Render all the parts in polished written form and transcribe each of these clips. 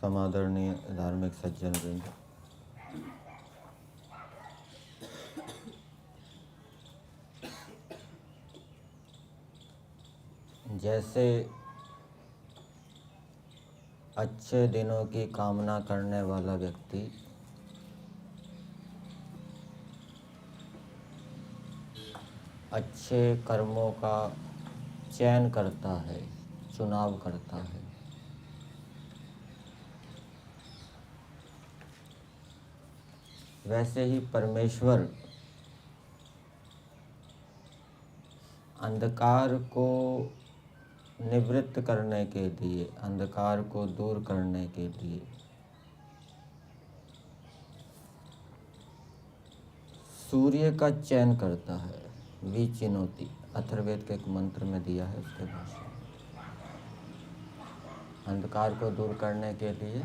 परम आदरणीय धार्मिक सज्जन वृंद, जैसे अच्छे दिनों की कामना करने वाला व्यक्ति अच्छे कर्मों का चयन करता है, चुनाव करता है, वैसे ही परमेश्वर अंधकार को निवृत्त करने के लिए, अंधकार को दूर करने के लिए सूर्य का चयन करता है। विचिनोति अथर्ववेद के एक मंत्र में दिया है उसके भाषा में। अंधकार को दूर करने के लिए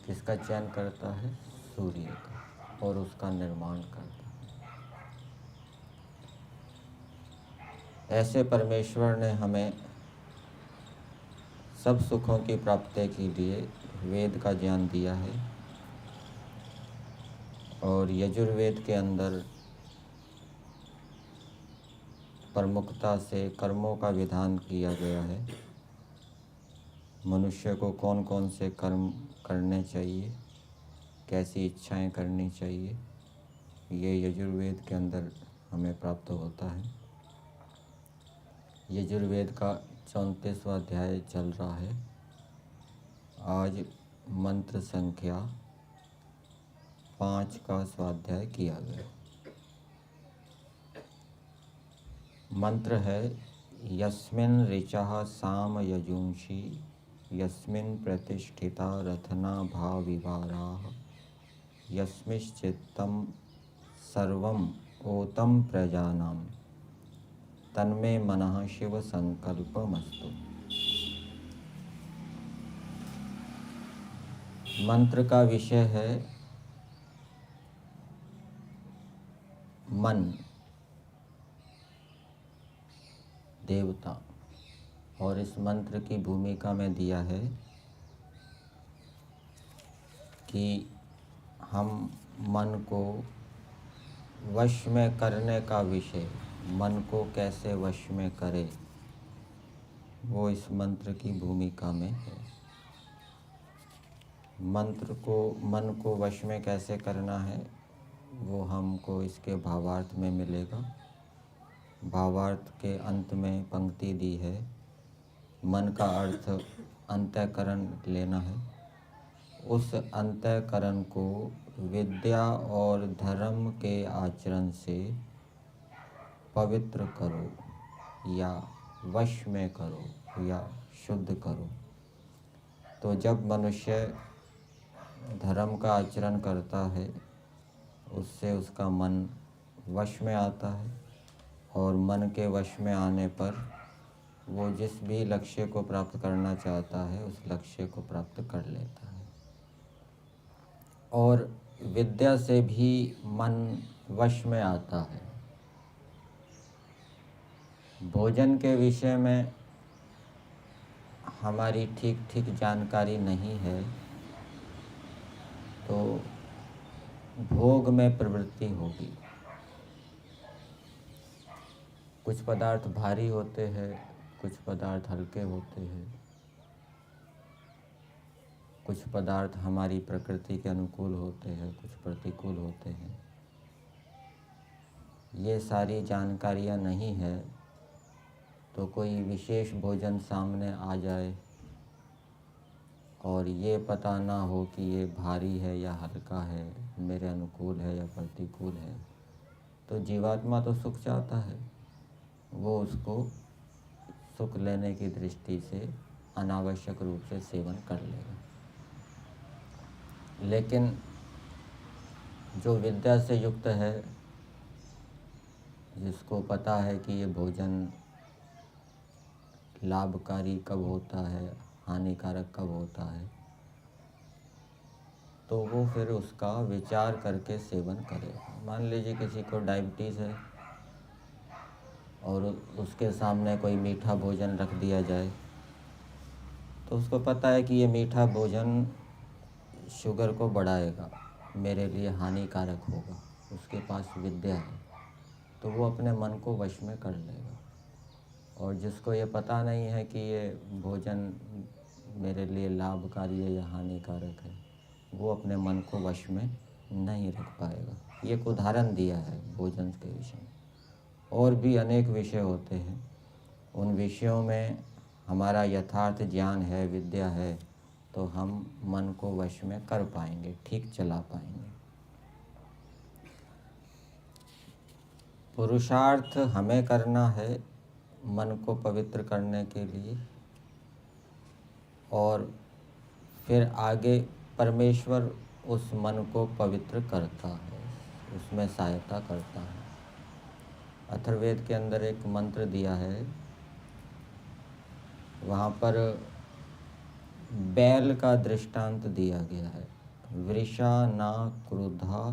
किसका चयन करता है? सूर्य का, और उसका निर्माण करता है। ऐसे परमेश्वर ने हमें सब सुखों की प्राप्ति के लिए वेद का ज्ञान दिया है, और यजुर्वेद के अंदर प्रमुखता से कर्मों का विधान किया गया है। मनुष्य को कौन कौन से कर्म करने चाहिए, कैसी इच्छाएं करनी चाहिए, ये यजुर्वेद के अंदर हमें प्राप्त होता है। यजुर्वेद का 34वां अध्याय चल रहा है। आज मंत्र संख्या 5 का स्वाध्याय किया गया। मंत्र है यस्मिन् ऋचः साम यजुंषि यस्मिन् प्रतिष्ठिता रथना भाविवाराः यस्मिश्चित्तं सर्वम् ओतं प्रजानां तन्मे मनः शिव संकल्पमस्तु। मंत्र का विषय है मन, देवता, और इस मंत्र की भूमिका में दिया है कि हम मन को वश में करने का विषय, मन को कैसे वश में करें, वो इस मंत्र की भूमिका में है। मन को वश में कैसे करना है वो हमको इसके भावार्थ में मिलेगा। भावार्थ के अंत में पंक्ति दी है, मन का अर्थ अंतःकरण लेना है। उस अंतःकरण को विद्या और धर्म के आचरण से पवित्र करो या वश में करो या शुद्ध करो। तो जब मनुष्य धर्म का आचरण करता है उससे उसका मन वश में आता है, और मन के वश में आने पर वो जिस भी लक्ष्य को प्राप्त करना चाहता है उस लक्ष्य को प्राप्त कर लेता है। और विद्या से भी मन वश में आता है। भोजन के विषय में हमारी ठीक जानकारी नहीं है तो भोग में प्रवृत्ति होगी। कुछ पदार्थ भारी होते हैं, कुछ पदार्थ हल्के होते हैं, कुछ पदार्थ हमारी प्रकृति के अनुकूल होते हैं, कुछ प्रतिकूल होते हैं। ये सारी जानकारियाँ नहीं है तो कोई विशेष भोजन सामने आ जाए और ये पता ना हो कि ये भारी है या हल्का है, मेरे अनुकूल है या प्रतिकूल है, तो जीवात्मा तो सुख चाहता है, वो उसको सुख लेने की दृष्टि से अनावश्यक रूप से सेवन कर लेगा। लेकिन जो विद्या से युक्त है, जिसको पता है कि ये भोजन लाभकारी कब होता है, हानिकारक कब होता है, तो वो फिर उसका विचार करके सेवन करेगा। मान लीजिए किसी को डायबिटीज़ है और उसके सामने कोई मीठा भोजन रख दिया जाए तो उसको पता है कि ये मीठा भोजन शुगर को बढ़ाएगा, मेरे लिए हानिकारक होगा, उसके पास विद्या है, तो वो अपने मन को वश में कर लेगा। और जिसको ये पता नहीं है कि ये भोजन मेरे लिए लाभकारी है या हानिकारक है, वो अपने मन को वश में नहीं रख पाएगा। ये एक उदाहरण दिया है भोजन के विषय में। और भी अनेक विषय होते हैं, उन विषयों में हमारा यथार्थ ज्ञान है, विद्या है, तो हम मन को वश में कर पाएंगे, ठीक चला पाएंगे। पुरुषार्थ हमें करना है मन को पवित्र करने के लिए, और फिर आगे परमेश्वर उस मन को पवित्र करता है, उसमें सहायता करता है। अथर्ववेद के अंदर एक मंत्र दिया है, वहाँ पर बैल का दृष्टांत दिया गया है। वृषा न क्रुधा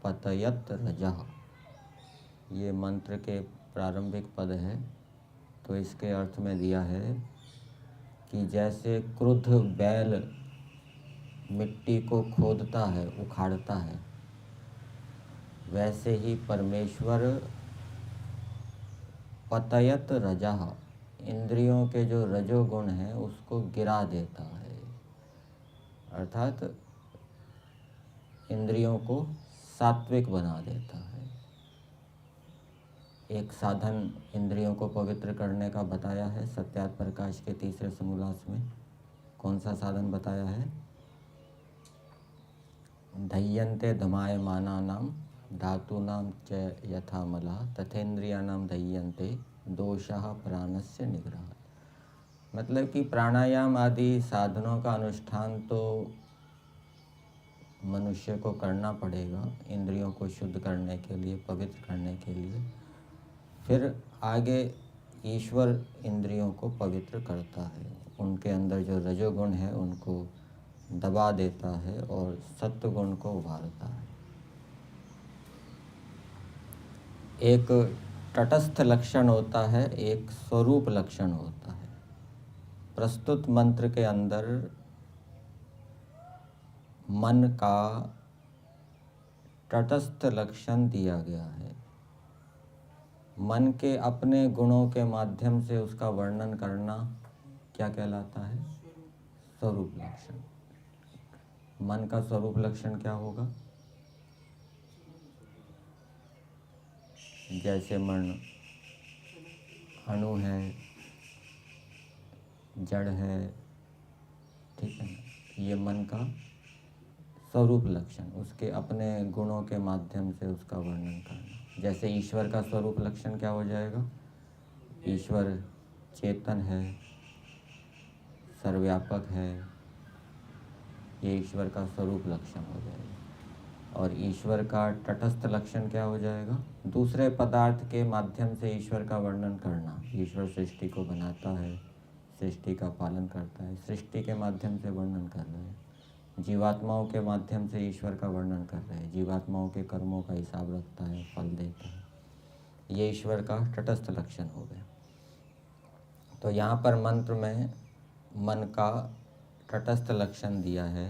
पतयत रजः, ये मंत्र के प्रारंभिक पद है। तो इसके अर्थ में दिया है कि जैसे क्रुद्ध बैल मिट्टी को खोदता है, उखाड़ता है, वैसे ही परमेश्वर पतयत रजः, इंद्रियों के जो रजोगुण हैं उसको गिरा देता है, अर्थात इंद्रियों को सात्विक बना देता है। एक साधन इंद्रियों को पवित्र करने का बताया है सत्यार्थ प्रकाश के तीसरे समोल्लास में। कौन सा साधन बताया है? दह्यन्ते धमायमानानां धातूनां च यथा मला तथेन्द्रियाणां दह्यन्ते दोषः प्राणस्य निग्रह। मतलब कि प्राणायाम आदि साधनों का अनुष्ठान तो मनुष्य को करना पड़ेगा इंद्रियों को शुद्ध करने के लिए, पवित्र करने के लिए। फिर आगे ईश्वर इंद्रियों को पवित्र करता है, उनके अंदर जो रजोगुण है उनको दबा देता है और सत्व गुण को उभारता है। एक तटस्थ लक्षण होता है, एक स्वरूप लक्षण होता है। प्रस्तुत मंत्र के अंदर मन का तटस्थ लक्षण दिया गया है। मन के अपने गुणों के माध्यम से उसका वर्णन करना क्या कहलाता है? स्वरूप लक्षण। मन का स्वरूप लक्षण क्या होगा? जैसे मन अणु है, जड़ है, ठीक है ना, ये मन का स्वरूप लक्षण, उसके अपने गुणों के माध्यम से उसका वर्णन करना। जैसे ईश्वर का स्वरूप लक्षण क्या हो जाएगा? ईश्वर चेतन है, सर्वव्यापक है, ये ईश्वर का स्वरूप लक्षण हो जाएगा। और ईश्वर का तटस्थ लक्षण क्या हो जाएगा? दूसरे पदार्थ के माध्यम से ईश्वर का वर्णन करना। ईश्वर सृष्टि को बनाता है, सृष्टि का पालन करता है, सृष्टि के माध्यम से वर्णन कर रहे हैं। जीवात्माओं के माध्यम से ईश्वर का वर्णन कर रहे हैं, जीवात्माओं के कर्मों का हिसाब रखता है, फल देता है। ये ईश्वर का तटस्थ लक्षण हो गया। तो यहाँ पर मंत्र में मन का तटस्थ लक्षण दिया है,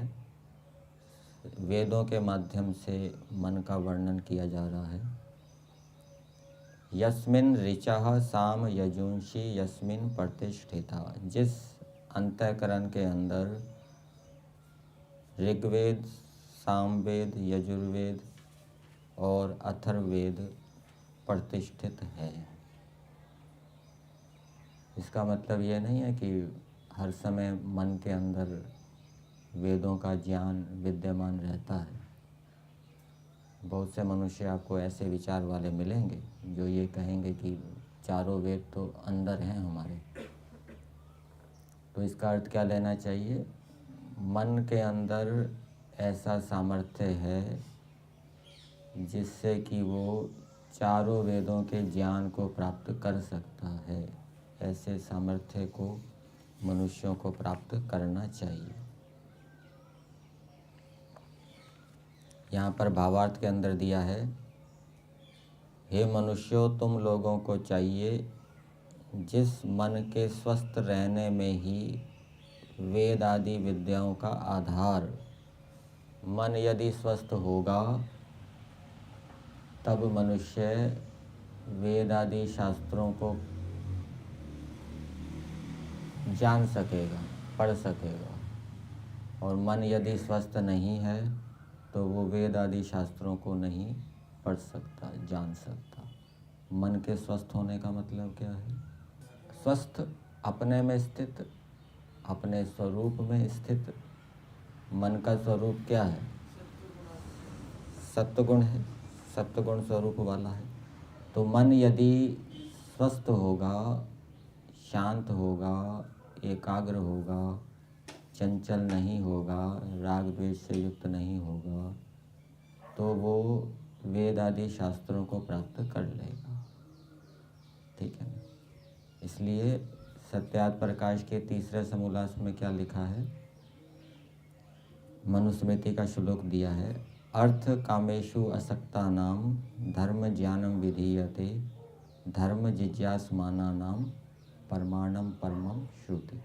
वेदों के माध्यम से मन का वर्णन किया जा रहा है। यस्मिन् ऋचः साम यजुंषि यस्मिन् प्रतिष्ठिता, जिस अंतःकरण के अंदर ऋग्वेद, सामवेद, यजुर्वेद और अथर्ववेद प्रतिष्ठित है। इसका मतलब ये नहीं है कि हर समय मन के अंदर वेदों का ज्ञान विद्यमान रहता है। बहुत से मनुष्य आपको ऐसे विचार वाले मिलेंगे जो ये कहेंगे कि चारों वेद तो अंदर हैं हमारे। तो इसका अर्थ क्या लेना चाहिए? मन के अंदर ऐसा सामर्थ्य है जिससे कि वो चारों वेदों के ज्ञान को प्राप्त कर सकता है। ऐसे सामर्थ्य को मनुष्यों को प्राप्त करना चाहिए। यहाँ पर भावार्थ के अंदर दिया है, हे मनुष्यों, तुम लोगों को चाहिए जिस मन के स्वस्थ रहने में ही वेद आदि विद्याओं का आधार। मन यदि स्वस्थ होगा तब मनुष्य वेद आदि शास्त्रों को जान सकेगा, पढ़ सकेगा। और मन यदि स्वस्थ नहीं है तो वो वेद आदि शास्त्रों को नहीं पढ़ सकता, जान सकता। मन के स्वस्थ होने का मतलब क्या है? स्वस्थ अपने में स्थित, अपने स्वरूप में स्थित। मन का स्वरूप क्या है? सत्वगुण है, सत्वगुण स्वरूप वाला है। तो मन यदि स्वस्थ होगा, शांत होगा, एकाग्र होगा, चंचल नहीं होगा, राग द्वेष से युक्त नहीं होगा, तो वो वेद आदि शास्त्रों को प्राप्त कर लेगा। ठीक है ना? इसलिए सत्यार्थ प्रकाश के तीसरे समोल्लास में क्या लिखा है? मनुस्मृति का श्लोक दिया है, अर्थ कामेषु असक्ता नाम धर्म ज्ञानम विधीयते धर्म जिज्ञासमाना नाम परमाणम परमम श्रुति।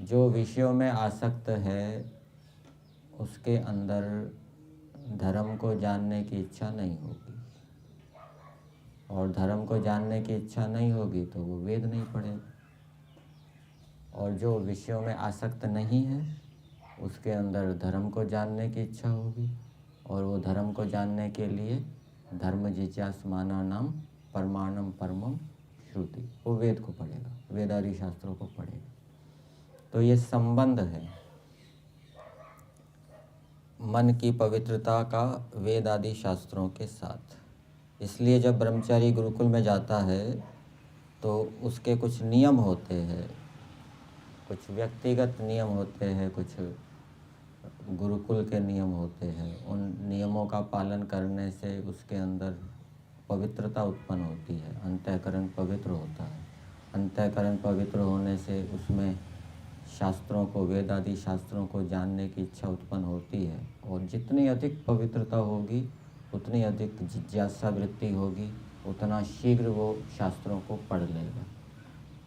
जो विषयों में आसक्त है उसके अंदर धर्म को जानने की इच्छा नहीं होगी, और धर्म को जानने की इच्छा नहीं होगी तो वो वेद नहीं पढ़ेगा। और जो विषयों में आसक्त नहीं है उसके अंदर धर्म को जानने की इच्छा होगी, और वो धर्म को जानने के लिए धर्म जिज्ञासमाना नाम परमाणम परमम श्रुति, वो वेद को पढ़ेगा, वेदादि शास्त्रों को पढ़ेगा। तो ये संबंध है मन की पवित्रता का वेद आदि शास्त्रों के साथ। इसलिए जब ब्रह्मचारी गुरुकुल में जाता है तो उसके कुछ नियम होते हैं, कुछ व्यक्तिगत नियम होते हैं, कुछ गुरुकुल के नियम होते हैं। उन नियमों का पालन करने से उसके अंदर पवित्रता उत्पन्न होती है, अंतःकरण पवित्र होता है। अंतःकरण पवित्र होने से उसमें शास्त्रों को, वेद आदि शास्त्रों को जानने की इच्छा उत्पन्न होती है। और जितनी अधिक पवित्रता होगी उतनी अधिक जिज्ञासा वृत्ति होगी, उतना शीघ्र वो शास्त्रों को पढ़ लेगा।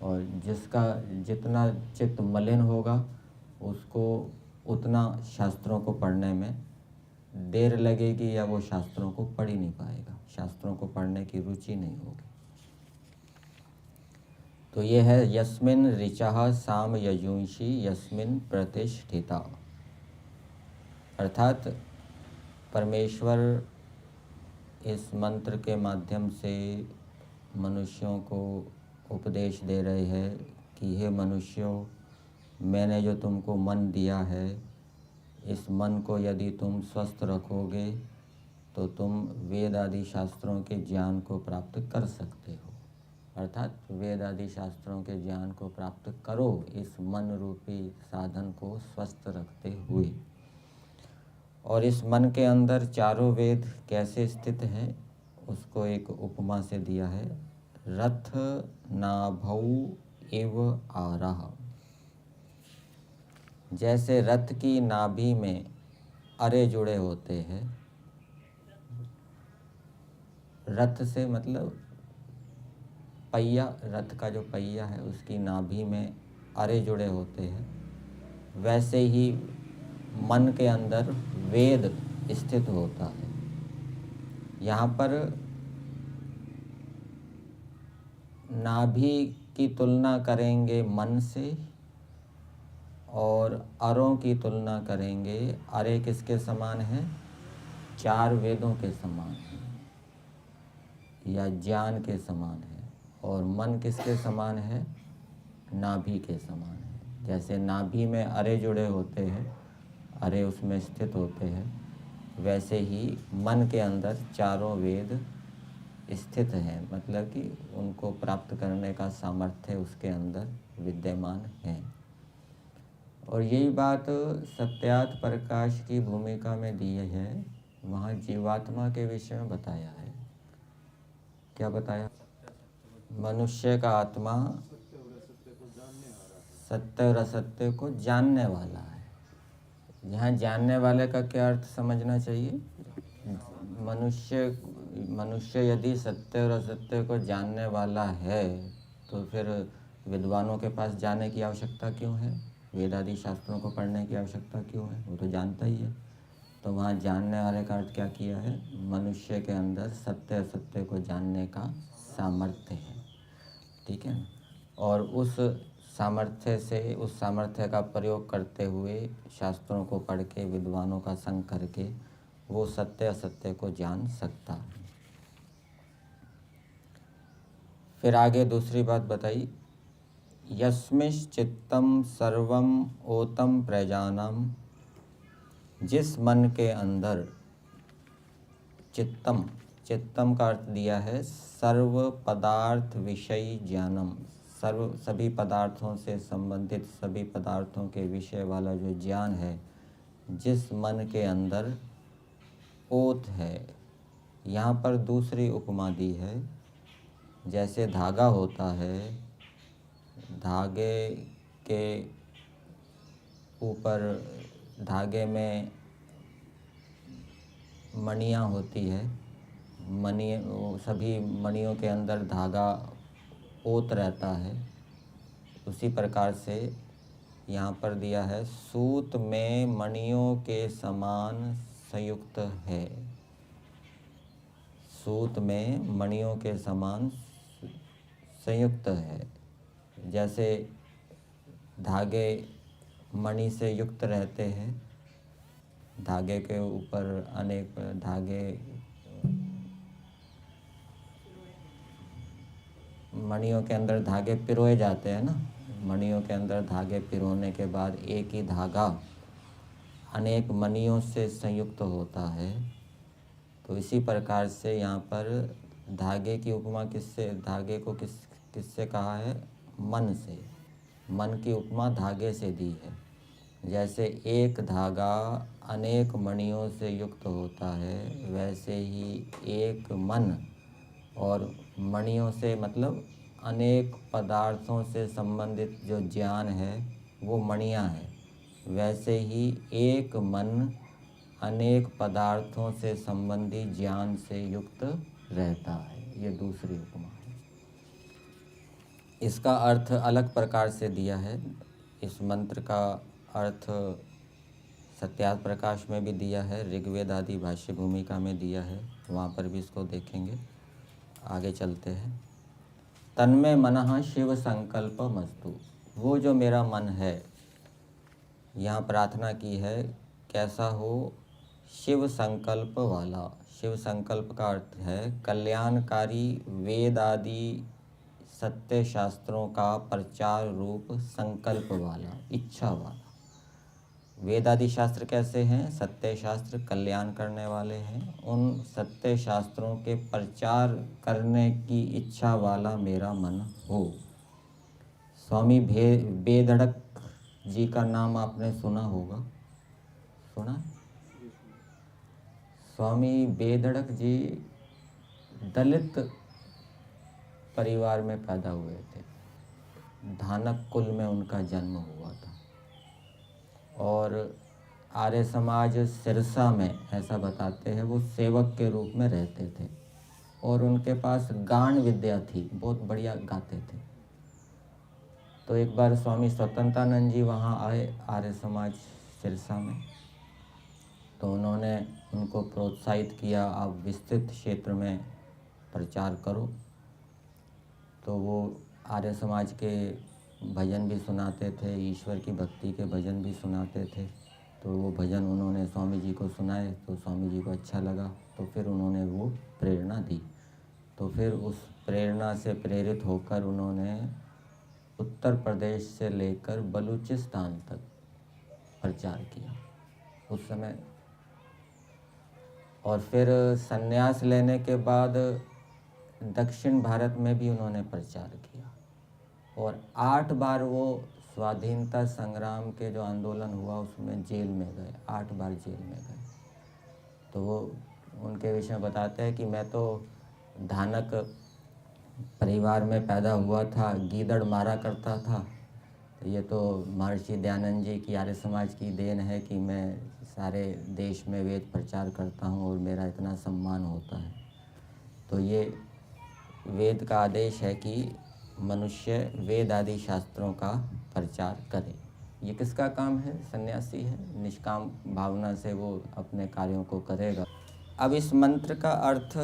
और जिसका जितना चित्त मलिन होगा उसको उतना शास्त्रों को पढ़ने में देर लगेगी, या वो शास्त्रों को पढ़ ही नहीं पाएगा, शास्त्रों को पढ़ने की रुचि नहीं होगी। तो ये है यस्मिन ऋचः साम यजुंषि यस्मिन प्रतिष्ठिता। अर्थात परमेश्वर इस मंत्र के माध्यम से मनुष्यों को उपदेश दे रहे हैं कि हे मनुष्यों, मैंने जो तुमको मन दिया है, इस मन को यदि तुम स्वस्थ रखोगे तो तुम वेद आदि शास्त्रों के ज्ञान को प्राप्त कर सकते हो। अर्थात वेद आदि शास्त्रों के ज्ञान को प्राप्त करो इस मन रूपी साधन को स्वस्थ रखते हुए। और इस मन के अंदर चारों वेद कैसे स्थित हैं उसको एक उपमा से दिया है, रथ नाभौ इव आरः। जैसे रथ की नाभि में अरे जुड़े होते हैं, रथ से मतलब पहिया, रथ का जो पहिया है उसकी नाभि में अरे जुड़े होते हैं, वैसे ही मन के अंदर वेद स्थित होता है। यहाँ पर नाभि की तुलना करेंगे मन से और अरों की तुलना करेंगे। अरे किसके समान है? चार वेदों के समान है या ज्ञान के समान है। और मन किसके समान है? नाभि के समान है। जैसे नाभि में अरे जुड़े होते हैं, अरे उसमें स्थित होते हैं, वैसे ही मन के अंदर चारों वेद स्थित हैं, मतलब कि उनको प्राप्त करने का सामर्थ्य उसके अंदर विद्यमान है। और यही बात सत्यार्थ प्रकाश की भूमिका में दी है, वहाँ जीवात्मा के विषय में बताया है। क्या बताया? मनुष्य का आत्मा सत्य और असत्य को जानने वाला है। यहाँ जानने वाले का क्या अर्थ समझना चाहिए? मनुष्य यदि सत्य और असत्य को जानने वाला है तो फिर विद्वानों के पास जाने की आवश्यकता क्यों है? वेद आदि शास्त्रों को पढ़ने की आवश्यकता क्यों है? वो तो जानता ही है। तो वहाँ जानने वाले का अर्थ क्या किया है? मनुष्य के अंदर सत्य असत्य को जानने का सामर्थ्य है, ठीक है ना। और उस सामर्थ्य से, उस सामर्थ्य का प्रयोग करते हुए शास्त्रों को पढ़ के, विद्वानों का संग करके वो सत्य असत्य को जान सकता है। फिर आगे दूसरी बात बताई, यस्मिश्चित्तम सर्वम ओतम प्रजानम, जिस मन के अंदर चित्तम, चित्तम का अर्थ दिया है सर्व पदार्थ विषय ज्ञानम, सर्व सभी पदार्थों से संबंधित, सभी पदार्थों के विषय वाला जो ज्ञान है, जिस मन के अंदर ओत है। यहाँ पर दूसरी उपमा दी है, जैसे धागा होता है, धागे के ऊपर, धागे में मणियाँ होती है, मणि, सभी मणियों के अंदर धागा ओत रहता है। उसी प्रकार से यहाँ पर दिया है, सूत में मणियों के समान संयुक्त है, सूत में मणियों के समान संयुक्त है। जैसे धागे मणि से युक्त रहते हैं, धागे के ऊपर अनेक धागे, मणियों के अंदर धागे पिरोए जाते हैं ना, मणियों के अंदर धागे पिरोने के बाद एक ही धागा अनेक मणियों से संयुक्त होता है। तो इसी प्रकार से यहाँ पर धागे की उपमा किससे, धागे को किससे कहा है? मन से। मन की उपमा धागे से दी है। जैसे एक धागा अनेक मणियों से युक्त होता है, वैसे ही एक मन और मणियों से, मतलब अनेक पदार्थों से संबंधित जो ज्ञान है वो मणियाँ हैं। वैसे ही एक मन अनेक पदार्थों से संबंधी ज्ञान से युक्त रहता है। ये दूसरी उपमा है। इसका अर्थ अलग प्रकार से दिया है। इस मंत्र का अर्थ सत्यार्थ प्रकाश में भी दिया है, ऋग्वेद आदि भाष्य भूमिका में दिया है, वहाँ पर भी इसको देखेंगे। आगे चलते हैं। तन्मे मनः शिव संकल्प मस्तु, वो जो मेरा मन है, यहाँ प्रार्थना की है कैसा हो? शिव संकल्प वाला। शिव संकल्प का अर्थ है कल्याणकारी वेद आदि सत्य शास्त्रों का प्रचार रूप संकल्प वाला, इच्छा वाला। वेद आदि शास्त्र कैसे हैं? सत्य शास्त्र कल्याण करने वाले हैं। उन सत्य शास्त्रों के प्रचार करने की इच्छा वाला मेरा मन हो। स्वामी बेधड़क जी का नाम आपने सुना होगा, सुना? स्वामी बेधड़क जी दलित परिवार में पैदा हुए थे, धानक कुल में उनका जन्म हुआ था। और आर्य समाज सिरसा में, ऐसा बताते हैं, वो सेवक के रूप में रहते थे और उनके पास गान विद्या थी, बहुत बढ़िया गाते थे। तो एक बार स्वामी स्वतंत्रानंद जी वहाँ आए आर्य समाज सिरसा में, तो उन्होंने उनको प्रोत्साहित किया, आप विस्तृत क्षेत्र में प्रचार करो। तो वो आर्य समाज के भजन भी सुनाते थे, ईश्वर की भक्ति के भजन भी सुनाते थे। तो वो भजन उन्होंने स्वामी जी को सुनाए, तो स्वामी जी को अच्छा लगा, तो फिर उन्होंने वो प्रेरणा दी। तो फिर उस प्रेरणा से प्रेरित होकर उन्होंने उत्तर प्रदेश से लेकर बलूचिस्तान तक प्रचार किया उस समय। और फिर संन्यास लेने के बाद दक्षिण भारत में भी उन्होंने प्रचार किया और 8 बार वो स्वाधीनता संग्राम के जो आंदोलन हुआ उसमें जेल में गए, 8 बार जेल में गए। तो वो उनके विषय में बताते हैं कि मैं तो धानक परिवार में पैदा हुआ था, गीदड़ मारा करता था। तो ये तो महर्षि दयानंद जी की आर्य समाज की देन है कि मैं सारे देश में वेद प्रचार करता हूँ और मेरा इतना सम्मान होता है। तो ये वेद का आदेश है कि मनुष्य वेद आदि शास्त्रों का प्रचार करे। ये किसका काम है? सन्यासी है, निष्काम भावना से वो अपने कार्यों को करेगा। अब इस मंत्र का अर्थ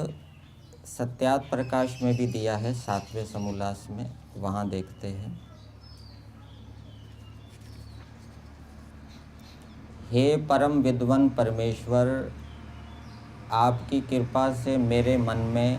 सत्यात प्रकाश में भी दिया है, 7वें समोल्लास में, वहाँ देखते हैं। हे परम विद्वान परमेश्वर, आपकी कृपा से मेरे मन में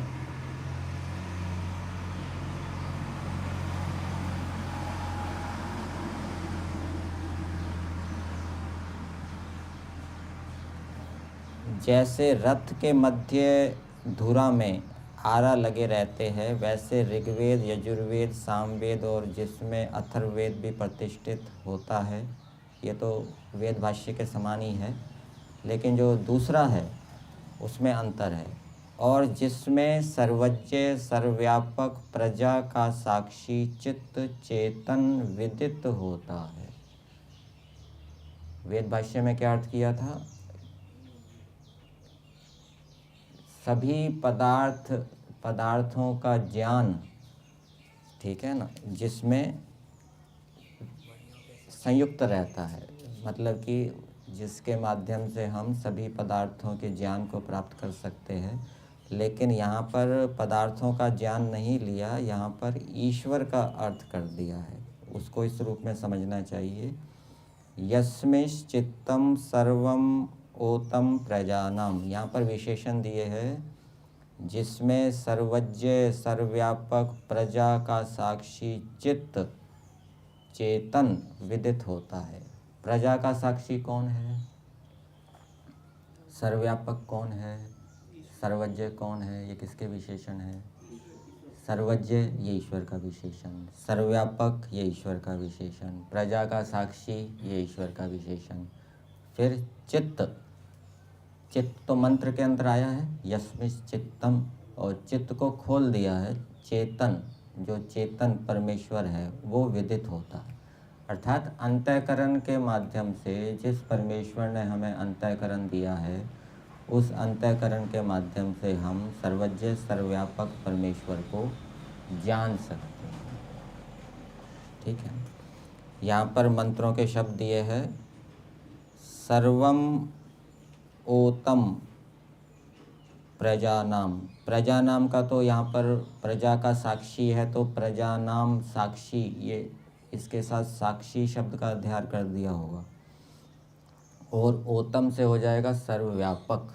जैसे रथ के मध्य धुरा में आरा लगे रहते हैं, वैसे ऋग्वेद, यजुर्वेद, सामवेद और जिसमें अथर्ववेद भी प्रतिष्ठित होता है, ये तो वेद भाष्य के समान ही है, लेकिन जो दूसरा है उसमें अंतर है। और जिसमें सर्वज्ञ, सर्वव्यापक, प्रजा का साक्षी, चित्त चेतन विदित होता है। वेद भाष्य में क्या अर्थ किया था? सभी पदार्थों का ज्ञान, ठीक है ना, जिसमें संयुक्त रहता है, मतलब कि जिसके माध्यम से हम सभी पदार्थों के ज्ञान को प्राप्त कर सकते हैं। लेकिन यहाँ पर पदार्थों का ज्ञान नहीं लिया, यहाँ पर ईश्वर का अर्थ कर दिया है। उसको इस रूप में समझना चाहिए। यस्मिश्चित्तम सर्वम ओतम प्रजानाम, यहाँ पर विशेषण दिए हैं, जिसमें सर्वज्ञ, सर्वव्यापक, प्रजा का साक्षी, चित्त चेतन विदित होता है। प्रजा का साक्षी कौन है? सर्वव्यापक कौन है? सर्वज्ञ कौन है? ये किसके विशेषण है? सर्वज्ञ ये ईश्वर का विशेषण, सर्वव्यापक ये ईश्वर का विशेषण, प्रजा का साक्षी ये ईश्वर का विशेषण। फिर चित्त, चित्त तो मंत्र के अंदर आया है, यस्मिश् चित्तम, और चित्त को खोल दिया है। चेतन, जो चेतन परमेश्वर है वो विदित होता है। अर्थात अंतःकरण के माध्यम से जिस परमेश्वर ने हमें अंतःकरण दिया है, उस अंतःकरण के माध्यम से हम सर्वज्ञ, सर्वव्यापक परमेश्वर को जान सकते हैं। ठीक है। यहाँ पर मंत्रों के शब्द दिए हैं, सर्वम ओतम प्रजानाम। प्रजानाम का तो यहाँ पर प्रजा का साक्षी है, तो प्रजानाम साक्षी, ये इसके साथ साक्षी शब्द का अध्यार कर दिया होगा। और ओतम से हो जाएगा सर्वव्यापक,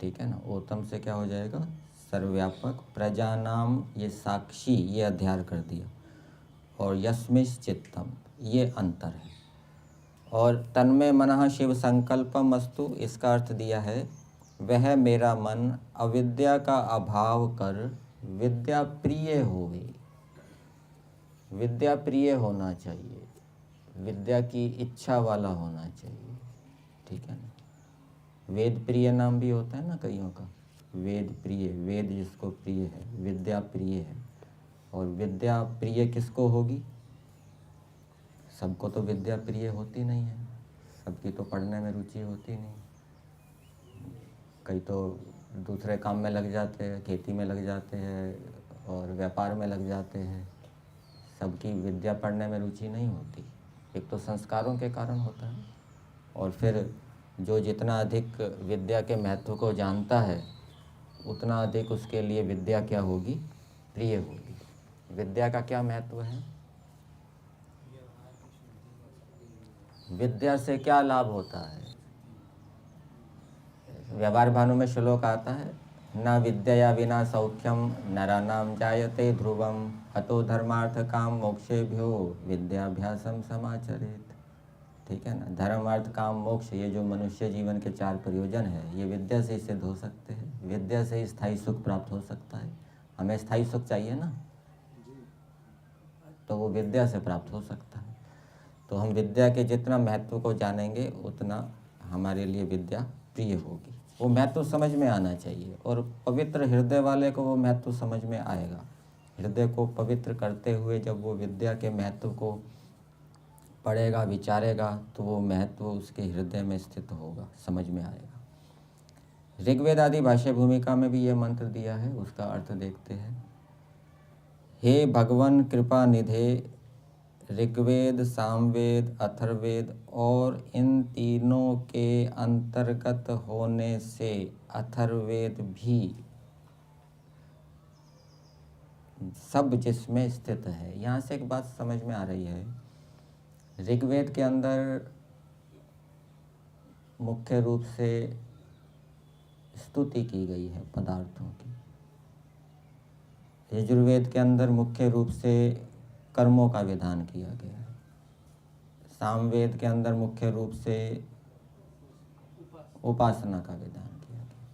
ठीक है ना। ओतम से क्या हो जाएगा? सर्वव्यापक। प्रजानाम ये साक्षी, ये अध्यार कर दिया। और यस्मिश् चित्तम ये अंतर है। और तन्मे मनः शिव संकल्पम अस्तु, इसका अर्थ दिया है, वह मेरा मन अविद्या का अभाव कर विद्या प्रिय होवे। विद्या प्रिय होना चाहिए, विद्या की इच्छा वाला होना चाहिए, ठीक है ना। वेद प्रिय नाम भी होता है ना कईयों का, वेद प्रिय, वेद जिसको प्रिय है, विद्या प्रिय है। और विद्या प्रिय किसको होगी? सबको तो विद्या प्रिय होती नहीं है, सबकी तो पढ़ने में रुचि होती नहीं। कई तो दूसरे काम में लग जाते हैं, खेती में लग जाते हैं और व्यापार में लग जाते हैं, सबकी विद्या पढ़ने में रुचि नहीं होती। एक तो संस्कारों के कारण होता है, और फिर जो जितना अधिक विद्या के महत्व को जानता है, उतना अधिक उसके लिए विद्या क्या होगी? प्रिय होगी। विद्या का क्या महत्व है? विद्या से क्या लाभ होता है? व्यवहार भानु में श्लोक आता है, न विद्या विना सौख्यम नराणाम जायते ध्रुवम हतो धर्मार्थ काम मोक्षेभ्यो विद्याभ्यासम समाचरेत। ठीक है ना। धर्म, अर्थ, काम, मोक्ष, ये जो मनुष्य जीवन के 4 प्रयोजन है, ये विद्या से ही सिद्ध हो सकते हैं। विद्या से ही स्थायी सुख प्राप्त हो सकता है। हमें स्थायी सुख चाहिए ना, तो वो विद्या से प्राप्त हो सकता है। तो हम विद्या के जितना महत्व को जानेंगे, उतना हमारे लिए विद्या प्रिय होगी। वो महत्व समझ में आना चाहिए, और पवित्र हृदय वाले को वो महत्व समझ में आएगा। हृदय को पवित्र करते हुए जब वो विद्या के महत्व को पढ़ेगा, विचारेगा, तो वो महत्व उसके हृदय में स्थित होगा, समझ में आएगा। ऋग्वेद आदि भाष्य भूमिका में भी ये मंत्र दिया है, उसका अर्थ देखते हैं। हे भगवन कृपा निधे, ऋग्वेद, सामवेद, अथर्ववेद और इन तीनों के अंतर्गत होने से अथर्ववेद भी सब जिसमें स्थित है। यहाँ से एक बात समझ में आ रही है, ऋग्वेद के अंदर मुख्य रूप से स्तुति की गई है पदार्थों की, यजुर्वेद के अंदर मुख्य रूप से कर्मों का विधान किया गया है, सामवेद के अंदर मुख्य रूप से उपासना का विधान किया गया,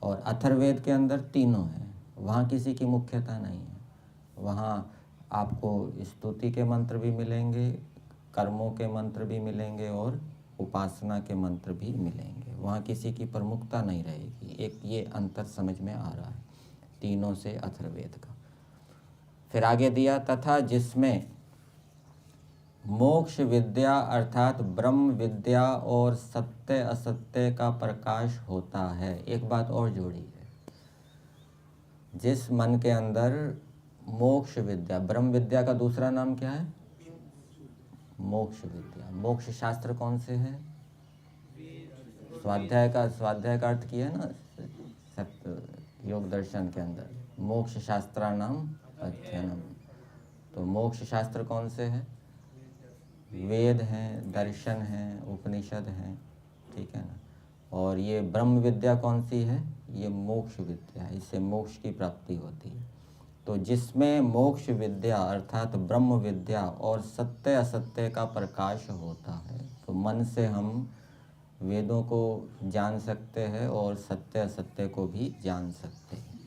और अथर्ववेद के अंदर तीनों हैं। वहाँ किसी की मुख्यता नहीं है, वहाँ आपको स्तुति के मंत्र भी मिलेंगे, कर्मों के मंत्र भी मिलेंगे और उपासना के मंत्र भी मिलेंगे। वहाँ किसी की प्रमुखता नहीं रहेगी। एक ये अंतर समझ में आ रहा है तीनों से अथर्ववेद का। फिर आगे दिया, तथा जिसमें मोक्ष विद्या अर्थात ब्रह्म विद्या और सत्य असत्य का प्रकाश होता है। एक बात और जोड़ी है, जिस मन के अंदर मोक्ष विद्या, ब्रह्म विद्या का दूसरा नाम क्या है? मोक्ष विद्या। मोक्ष शास्त्र कौन से है? स्वाध्याय का अर्थ किया है ना सत्य योग दर्शन के अंदर, मोक्ष शास्त्राणाम अध्ययनम। तो मोक्ष शास्त्र कौन से है? वेद हैं, दर्शन हैं, उपनिषद हैं, ठीक है ना। और ये ब्रह्म विद्या कौन सी है? ये मोक्ष विद्या है, इससे मोक्ष की प्राप्ति होती है। तो जिसमें मोक्ष विद्या अर्थात ब्रह्म विद्या और सत्य असत्य का प्रकाश होता है, तो मन से हम वेदों को जान सकते हैं और सत्य असत्य को भी जान सकते हैं।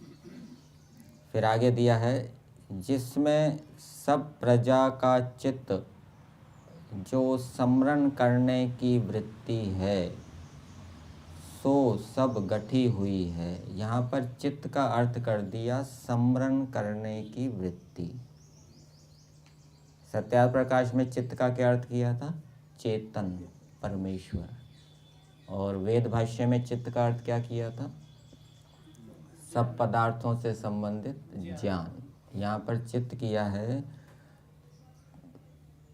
फिर आगे दिया है, जिसमें सब प्रजा का चित्त जो स्मरण करने की वृत्ति है सो सब गठी हुई है। यहाँ पर चित्त का अर्थ कर दिया स्मरण करने की वृत्ति। सत्यार्थ प्रकाश में चित्त का क्या अर्थ किया था? चेतन, परमेश्वर। और वेद भाष्य में चित्त का अर्थ क्या किया था? सब पदार्थों से संबंधित ज्ञान। यहाँ पर चित्त किया है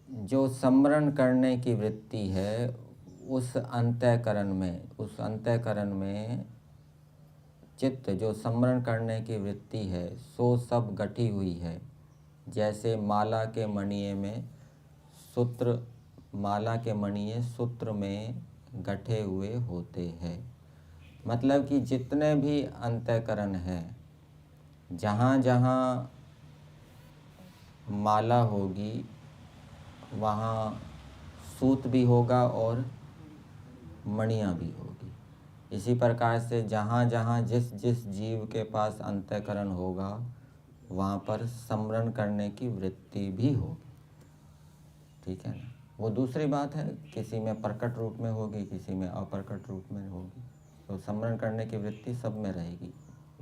जो स्मरण करने की वृत्ति है, उस अंतःकरण में चित्त जो स्मरण करने की वृत्ति है सो सब गठी हुई है। जैसे माला के मणिये में सूत्र, माला के मणिये सूत्र में गठे हुए होते हैं। मतलब कि जितने भी अंतःकरण हैं, जहाँ जहाँ माला होगी वहाँ सूत भी होगा और मणियाँ भी होगी। इसी प्रकार से जहाँ जहाँ जिस जिस जीव के पास अंतःकरण होगा वहाँ पर स्मरण करने की वृत्ति भी होगी, ठीक है ना। वो दूसरी बात है, किसी में प्रकट रूप में होगी, किसी में अप्रकट रूप में होगी। तो स्मरण करने की वृत्ति सब में रहेगी।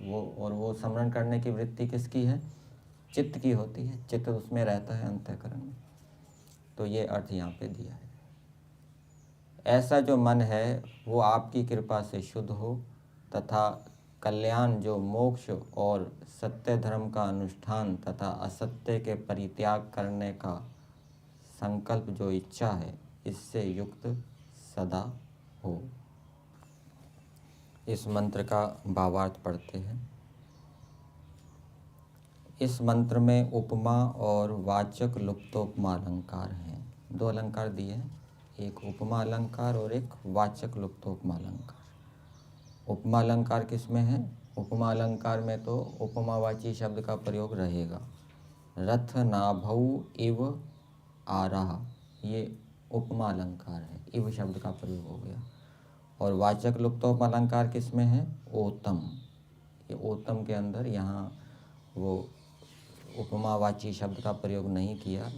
वो स्मरण करने की वृत्ति किसकी है? चित्त की होती है। चित्त उसमें रहता है, अंतःकरण में। तो ये अर्थ यहाँ पे दिया है। ऐसा जो मन है वो आपकी कृपा से शुद्ध हो तथा कल्याण जो मोक्ष और सत्य धर्म का अनुष्ठान तथा असत्य के परित्याग करने का संकल्प जो इच्छा है, इससे युक्त सदा हो। इस मंत्र का भावार्थ पढ़ते हैं। इस मंत्र में उपमा और वाचक लुप्तोपमा अलंकार हैं। दो अलंकार दिए हैं, एक उपमा अलंकार और एक वाचक लुप्तोपमा अलंकार। उपमा अलंकार किस में है? उपमा अलंकार में तो उपमावाची शब्द का प्रयोग रहेगा। रथ नाभौ इव आराह, ये उपमा अलंकार है, इव शब्द का प्रयोग हो गया। और वाचक लुप्तोपमा अलंकार किस में है? ओतम। ये ओतम के अंदर यहाँ वो उपमावाची शब्द का प्रयोग नहीं किया,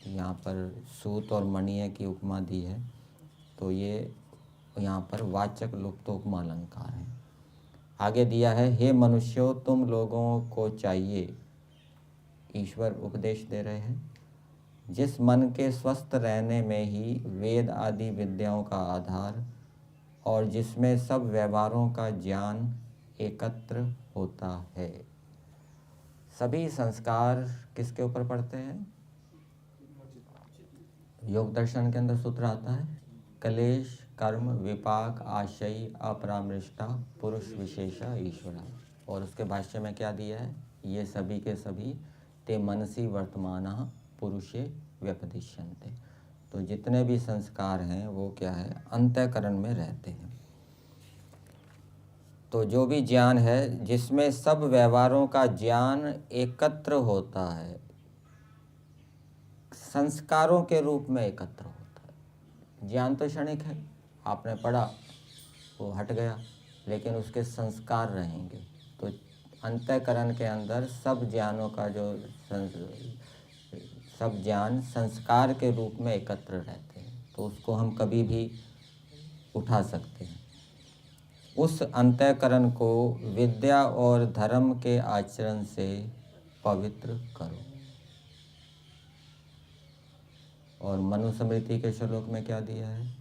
यहाँ पर सूत और मणिये की उपमा दी है। तो ये यहाँ पर वाचक लुप्तोपमा अलंकार है। आगे दिया है, हे मनुष्यों तुम लोगों को चाहिए, ईश्वर उपदेश दे रहे हैं, जिस मन के स्वस्थ रहने में ही वेद आदि विद्याओं का आधार और जिसमें सब व्यवहारों का ज्ञान एकत्र होता है। सभी संस्कार किसके ऊपर पड़ते हैं? योग दर्शन के अंदर सूत्र आता है, क्लेश कर्म विपाक आशय अपरामृष्टा पुरुष विशेषा ईश्वरा। और उसके भाष्य में क्या दिया है? ये सभी के सभी ते मनसी वर्तमानः पुरुषे व्यपदिश्यन्ते। तो जितने भी संस्कार हैं वो क्या है? अंतःकरण में रहते हैं। तो जो भी ज्ञान है जिसमें सब व्यवहारों का ज्ञान एकत्र होता है, संस्कारों के रूप में एकत्र होता है। ज्ञान तो क्षणिक है, आपने पढ़ा वो हट गया, लेकिन उसके संस्कार रहेंगे। तो अंतःकरण के अंदर सब ज्ञानों का जो सब ज्ञान संस्कार के रूप में एकत्र रहते हैं, तो उसको हम कभी भी उठा सकते हैं। उस अंतःकरण को विद्या और धर्म के आचरण से पवित्र करो। और मनुस्मृति के श्लोक में क्या दिया है?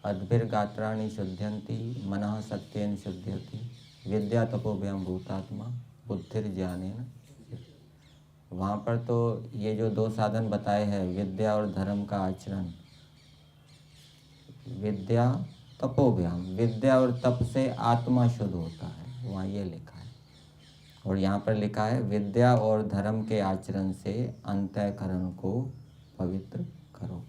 अद्भिर्गात्राणि शुद्ध्यन्ति मनः सत्येन शुद्ध्यति विद्या तपोभ्याम भूतात्मा बुद्धिर्ज्ञानेन। वहाँ पर तो ये जो दो साधन बताए हैं, विद्या और धर्म का आचरण, विद्या तपोभ्याम, विद्या और तप से आत्मा शुद्ध होता है, वहाँ ये लिखा है। और यहाँ पर लिखा है विद्या और धर्म के आचरण से अंतःकरण को पवित्र करो।